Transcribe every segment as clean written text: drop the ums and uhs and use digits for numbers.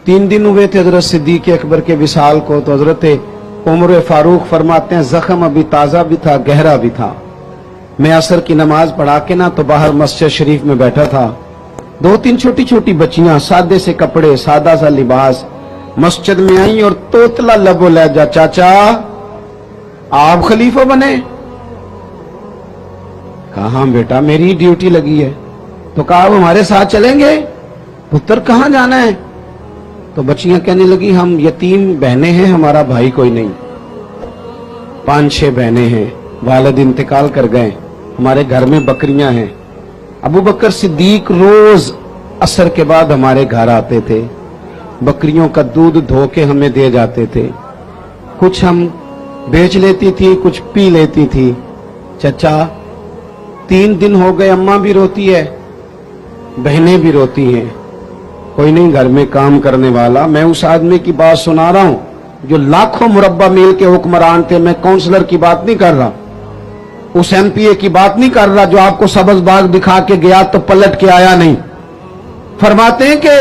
तीन दिन हुए थे हजरत सिद्दीक अकबर के विसाल को, तो हजरत उमर फारूक फरमाते हैं जख्म अभी ताजा भी था, गहरा भी था। मैं असर की नमाज पढ़ा के ना तो बाहर मस्जिद शरीफ में बैठा था, दो तीन छोटी छोटी बच्चियां सादे से कपड़े, सादा सा लिबास मस्जिद में आई और तोतला लबो लहजा, चाचा आप खलीफा बने? कहा हाँ बेटा मेरी ड्यूटी लगी है। तो कहा आप हमारे साथ चलेंगे? पुत्र कहां जाना है? तो बच्चियां कहने लगी हम यतीम बहनें हैं, हमारा भाई कोई नहीं, 5-6 बहनें हैं, वालिद इंतकाल कर गए, हमारे घर में बकरियां हैं। अबू बकर सिद्दीक रोज असर के बाद हमारे घर आते थे, बकरियों का दूध धो के हमें दे जाते थे, कुछ हम बेच लेती थी, कुछ पी लेती थी। चचा 3 दिन हो गए, अम्मा भी रोती है, बहनें भी रोती हैं, कोई नहीं घर में काम करने वाला। मैं उस आदमी की बात सुना रहा हूं जो लाखों मुरब्बा मील के हुक्मरान थे, मैं काउंसलर की बात नहीं कर रहा, उस एमपीए की बात नहीं कर रहा जो आपको सब्ज बाग दिखा के गया तो पलट के आया नहीं। फरमाते हैं कि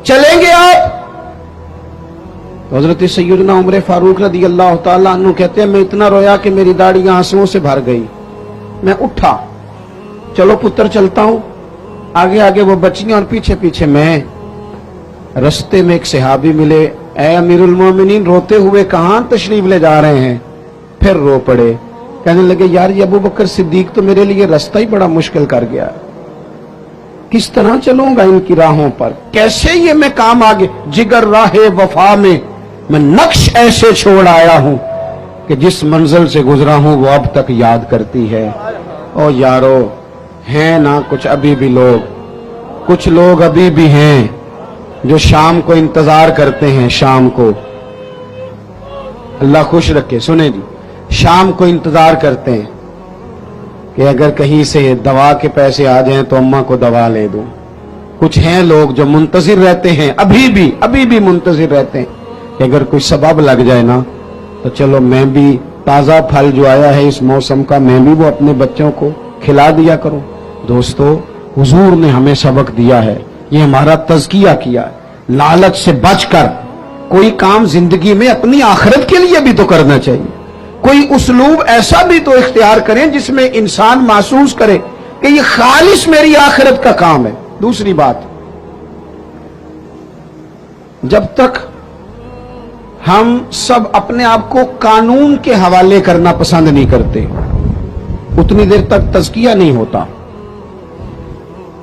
चलेंगे आप? तो हजरत सैयदना उमर फारूक रदी अल्लाह तआला अन्हु कहते हैं मैं इतना रोया कि मेरी दाढ़ी आंसुओं से भर गई। मैं उठा, चलो पुत्र चलता हूं। आगे आगे वो बच्चियां और पीछे पीछे मैं। रस्ते में एक सहाबी मिले, ए अमीरुल मोमिनीन रोते हुए कहां तशरीफ ले जा रहे हैं? फिर रो पड़े, कहने लगे यार ये अबू बकर सिद्दीक तो मेरे लिए रास्ता ही बड़ा मुश्किल कर गया, किस तरह चलूंगा इनकी राहों पर, कैसे ये मैं काम आगे। जिगर राहे वफा में मैं नक्श ऐसे छोड़ आया हूं कि जिस मंजिल से गुजरा हूं वो अब तक याद करती है। ओ यारो हैं ना कुछ अभी भी लोग, कुछ लोग अभी भी हैं जो शाम को इंतजार करते हैं, शाम को अल्लाह खुश रखे। सुने जी, शाम को इंतजार करते हैं कि अगर कहीं से दवा के पैसे आ जाएं तो अम्मा को दवा ले दूं। कुछ हैं लोग जो मुंतजिर रहते हैं, अभी भी मुंतजिर रहते हैं कि अगर कोई सबब लग जाए ना तो चलो मैं भी ताजा फल जो आया है इस मौसम का मैं भी वो अपने बच्चों को खिला दिया करूं। दोस्तों हुजूर ने हमें सबक दिया है, ये हमारा तज़किया किया है, लालच से बचकर कोई काम जिंदगी में अपनी आखिरत के लिए भी तो करना चाहिए। कोई उसलूब ऐसा भी तो इख्तियार करें जिसमें इंसान महसूस करे कि ये खालिस मेरी आखिरत का काम है। दूसरी बात, जब तक हम सब अपने आप को कानून के हवाले करना पसंद नहीं करते उतनी देर तक तज़किया नहीं होता।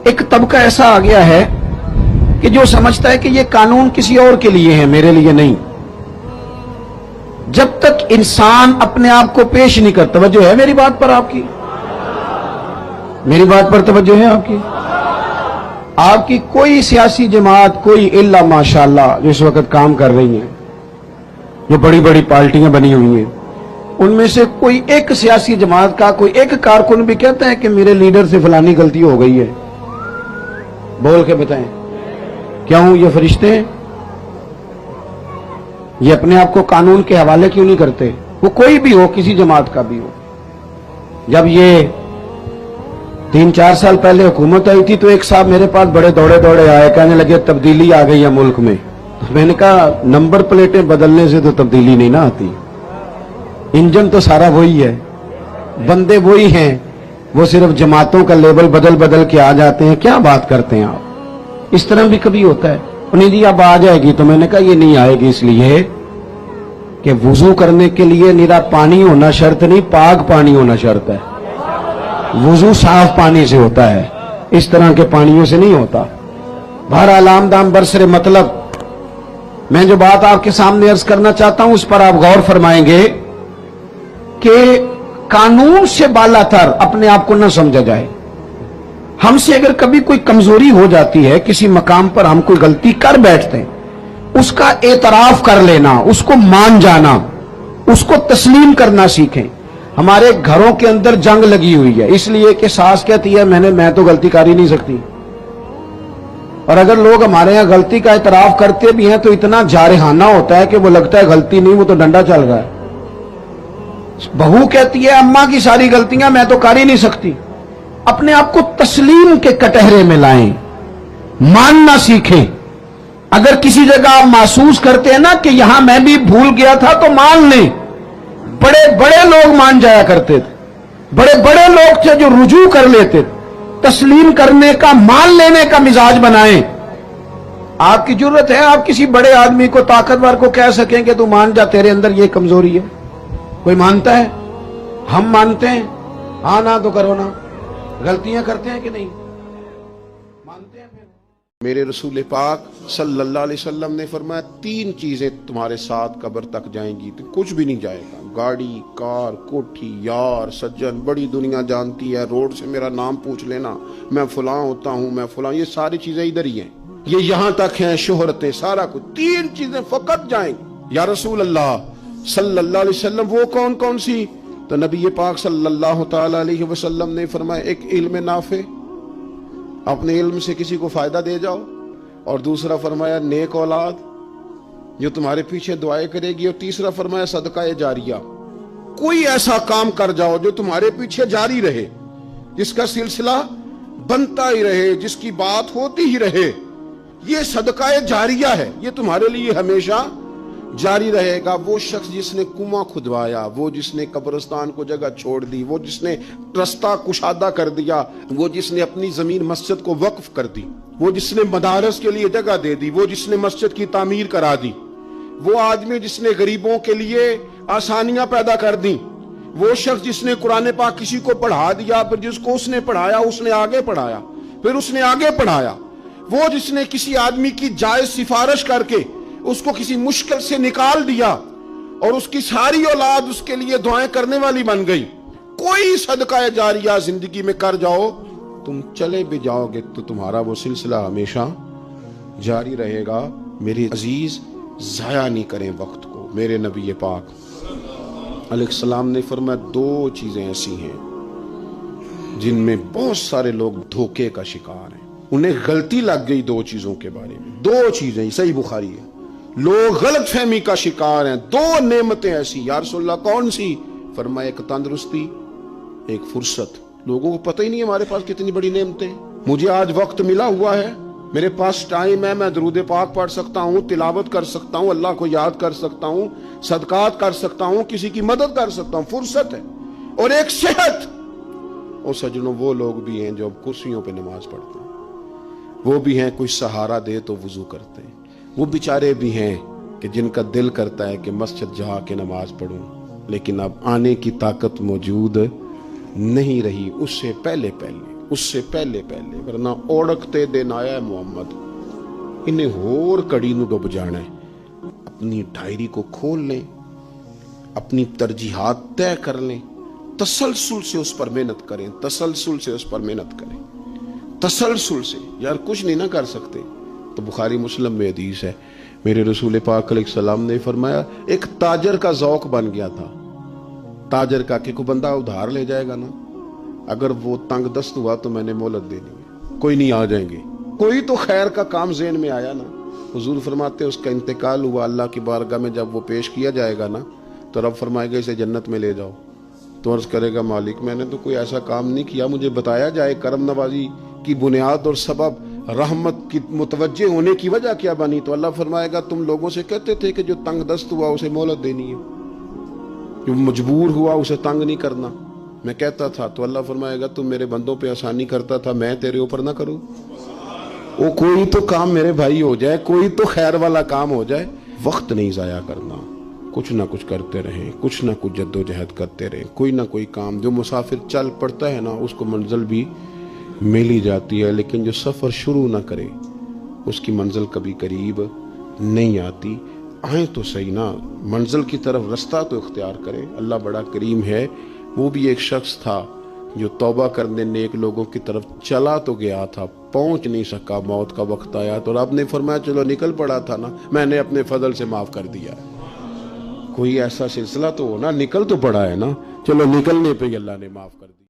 एक तबका ऐसा आ गया है कि जो समझता है कि ये कानून किसी और के लिए है, मेरे लिए नहीं। जब तक इंसान अपने आप को पेश नहीं करता, तवज्जो है मेरी बात पर आपकी? मेरी बात पर तवज्जो है आपकी? आपकी कोई सियासी जमात, कोई इल्ला माशाअल्लाह जो इस वक्त काम कर रही है, जो बड़ी बड़ी पार्टियां बनी हुई हैं, उनमें से कोई एक सियासी जमात का कोई एक कारकुन भी कहता है कि मेरे लीडर से फलानी गलती हो गई है? बोल के बताएं, क्यों? ये फरिश्ते हैं, ये अपने आप को कानून के हवाले क्यों नहीं करते? वो कोई भी हो, किसी जमात का भी हो। जब ये 3-4 साल पहले हुकूमत आई थी तो एक साहब मेरे पास बड़े दौड़े दौड़े आए, कहने लगे तब्दीली आ गई है मुल्क में। तो मैंने कहा नंबर प्लेटें बदलने से तो तब्दीली नहीं ना आती, इंजन तो सारा वही है, बंदे वही हैं, वो सिर्फ जमातों का लेबल बदल बदल के आ जाते हैं। क्या बात करते हैं आप? इस तरह भी कभी होता है? उन्हें जी अब आ जाएगी, तो मैंने कहा ये नहीं आएगी इसलिए कि वुजू करने के लिए निरा पानी होना शर्त नहीं, पाक पानी होना शर्त है। वुजू साफ पानी से होता है, इस तरह के पानियों से नहीं होता। बहरहाल आमदाम बरसरे मतलब मैं जो बात आपके सामने अर्ज करना चाहता हूं उस पर आप गौर फरमाएंगे कि कानून से बालातर अपने आप को न समझा जाए। हमसे अगर कभी कोई कमजोरी हो जाती है, किसी मकाम पर हम कोई गलती कर बैठते हैं, उसका एतराफ कर लेना, उसको मान जाना, उसको तस्लीम करना सीखें। हमारे घरों के अंदर जंग लगी हुई है इसलिए कि सास कहती है मैं तो गलती कर ही नहीं सकती, और अगर लोग हमारे यहां गलती का एतराफ करते भी हैं तो इतना जारहाना होता है कि वो लगता है गलती नहीं, वो तो डंडा चल रहा है। बहू कहती है अम्मा की सारी गलतियां मैं तो कर ही नहीं सकती। अपने आप को तस्लीम के कटहरे में लाएं, मानना सीखें। अगर किसी जगह आप महसूस करते हैं ना कि यहां मैं भी भूल गया था, तो मान लें। बड़े बड़े लोग मान जाया करते थे, बड़े बड़े लोग थे जो रुजू कर लेते थे। तस्लीम करने का, मान लेने का मिजाज बनाएं। आपकी जरूरत है आप किसी बड़े आदमी को, ताकतवर को कह सकें कि तू मान जा, तेरे अंदर ये कमजोरी है। कोई मानता है? हम मानते हैं? हाँ ना तो करो ना। गलतियां करते हैं कि नहीं? मानते हैं। मेरे रसूल पाक सल्लल्लाहु अलैहि वसल्लम ने फरमाया 3 चीजें तुम्हारे साथ कब्र तक जाएंगी, तो कुछ भी नहीं जाएगा। गाड़ी, कार, कोठी, यार, सज्जन, बड़ी दुनिया जानती है, रोड से मेरा नाम पूछ लेना, मैं फलां होता हूं, मैं फलां, ये सारी चीजें इधर ही हैं, ये यहां तक हैं, शोहरतें, सारा कुछ। 3 चीजें फकत जाएंगी। या रसूल अल्लाह सल्लल्लाहु अलैहि वसल्लम, वो कौन कौन सी? तो नबी पाक सल्लल्लाहु ताला अलैहि वसल्लम ने फरमाया, एक इल्म नाफे, अपने इल्म से किसी को फायदा दे जाओ, और दूसरा फरमाया नेक औलाद जो तुम्हारे पीछे दुआएं करेगी, और तीसरा फरमाया सदका जारिया, कोई ऐसा काम कर जाओ जो तुम्हारे पीछे जारी रहे, जिसका सिलसिला बनता ही रहे, जिसकी बात होती ही रहे। ये सदका जारिया है, ये तुम्हारे लिए हमेशा जारी रहेगा। वो शख्स जिसने कुआं खुदवाया, वो जिसने कब्रिस्तान को जगह छोड़ दी, वो जिसने रास्ता कुशादा कर दिया, वो जिसने अपनी जमीन मस्जिद को वक्फ कर दी, वो जिसने मदारस के लिए जगह दे दी, वो जिसने मस्जिद की तामीर करा दी, वो आदमी जिसने गरीबों के लिए आसानियां पैदा कर दी, वो शख्स जिसने कुरान पाक किसी को पढ़ा दिया, फिर जिसको उसने पढ़ाया उसने आगे पढ़ाया, फिर उसने आगे पढ़ाया, वो जिसने किसी आदमी की जायज सिफारिश करके उसको किसी मुश्किल से निकाल दिया और उसकी सारी औलाद उसके लिए दुआएं करने वाली बन गई। कोई सदका जारिया जिंदगी में कर जाओ, तुम चले भी जाओगे तो तुम्हारा वो सिलसिला हमेशा जारी रहेगा। मेरे अजीज, जाया नहीं करें वक्त को। मेरे नबी पाक अलैहिस्सलाम ने फरमाया 2 चीजें ऐसी हैं जिनमें बहुत सारे लोग धोखे का शिकार हैं। उन्हें गलती लग गई 2 चीजों के बारे में। 2 चीजें, सही बुखारी है, लोग गलत फहमी का शिकार हैं। 2 नेमतें ऐसी। या रसूलल्लाह कौन सी? फरमाया एक तंदुरुस्ती, एक फुर्सत। लोगों को पता ही नहीं हमारे पास कितनी बड़ी नेमतें। मुझे आज वक्त मिला हुआ है, मेरे पास टाइम है, मैं दरूद पाक पढ़ सकता हूँ, तिलावत कर सकता हूँ, अल्लाह को याद कर सकता हूँ, सदकात कर सकता हूँ, किसी की मदद कर सकता हूँ, फुर्सत है। और एक सेहत। और सजनों, वो लोग भी हैं जो कुर्सियों पे नमाज पढ़ते हैं, वो भी हैं कोई सहारा दे तो वुजू करते हैं, वो बेचारे भी हैं कि जिनका दिल करता है कि मस्जिद जा के नमाज पढ़ूं, लेकिन अब आने की ताकत मौजूद नहीं रही। उससे पहले वरना ओढ़कते दिन आया मोहम्मद, इन्हें होर कड़ी नूं डुब जाना है। अपनी डायरी को खोल लें, अपनी तरजीहात तय कर लें, तसलसल से उस पर मेहनत करें, तसलसल से उस पर मेहनत करें, तसलसल से। यार कुछ नहीं ना कर सकते तो बुखारी मुस्लिम में हदीस है, मेरे रसूल पाक अलैहिस्सलाम ने फरमाया, एक ताजर का ज़ौक बन गया था। ताजर का कि कोई बंदा उधार ले जाएगा ना, अगर वो तंग दस्त हुआ तो मैंने मोहलत दे दी, कोई नहीं आ जाएंगे। कोई तो खैर का काम ज़हन में आया ना, हुजूर फरमाते उसका इंतकाल हुआ, अल्लाह की बारगाह में जब वो पेश किया जाएगा ना, तो रब फरमाएगा इसे जन्नत में ले जाओ। तो अर्ज करेगा, मालिक मैंने तो कोई ऐसा काम नहीं किया, मुझे बताया जाए करम नवाजी की बुनियाद और सबब रहमत की मुतवज्जे होने की वजह क्या बनी। तो अल्लाह फरमाएगा, तुम लोगों से कहते थे कि जो तंग दस्त हुआ उसे मोहलत देनी है, जो मजबूर हुआ उसे तंग नहीं करना। मैं कहता था तो अल्लाह फरमाएगा, तुम मेरे बंदों पे आसानी करता था, मैं तेरे ऊपर ना करूं। वो कोई तो काम मेरे भाई हो जाए, कोई तो खैर वाला काम हो जाए। वक्त नहीं जाया करना, कुछ ना कुछ करते रहें, कुछ ना कुछ जद्दोजहद करते रहें। कोई ना कोई काम, जो मुसाफिर चल पड़ता है ना उसको मंजिल भी मिल ही जाती है, लेकिन जो सफ़र शुरू ना करे उसकी मंजिल कभी करीब नहीं आती। आए तो सही ना, मंजिल की तरफ रास्ता तो इख्तियार करें। अल्लाह बड़ा करीम है। वो भी एक शख्स था जो तौबा करने नेक लोगों की तरफ चला तो गया था, पहुंच नहीं सका, मौत का वक्त आया तो रब ने फरमाया चलो निकल पड़ा था ना, मैंने अपने फजल से माफ कर दिया। कोई ऐसा सिलसिला तो हो ना, निकल तो पड़ा है ना, चलो निकलने पे अल्लाह ने माफ कर दिया।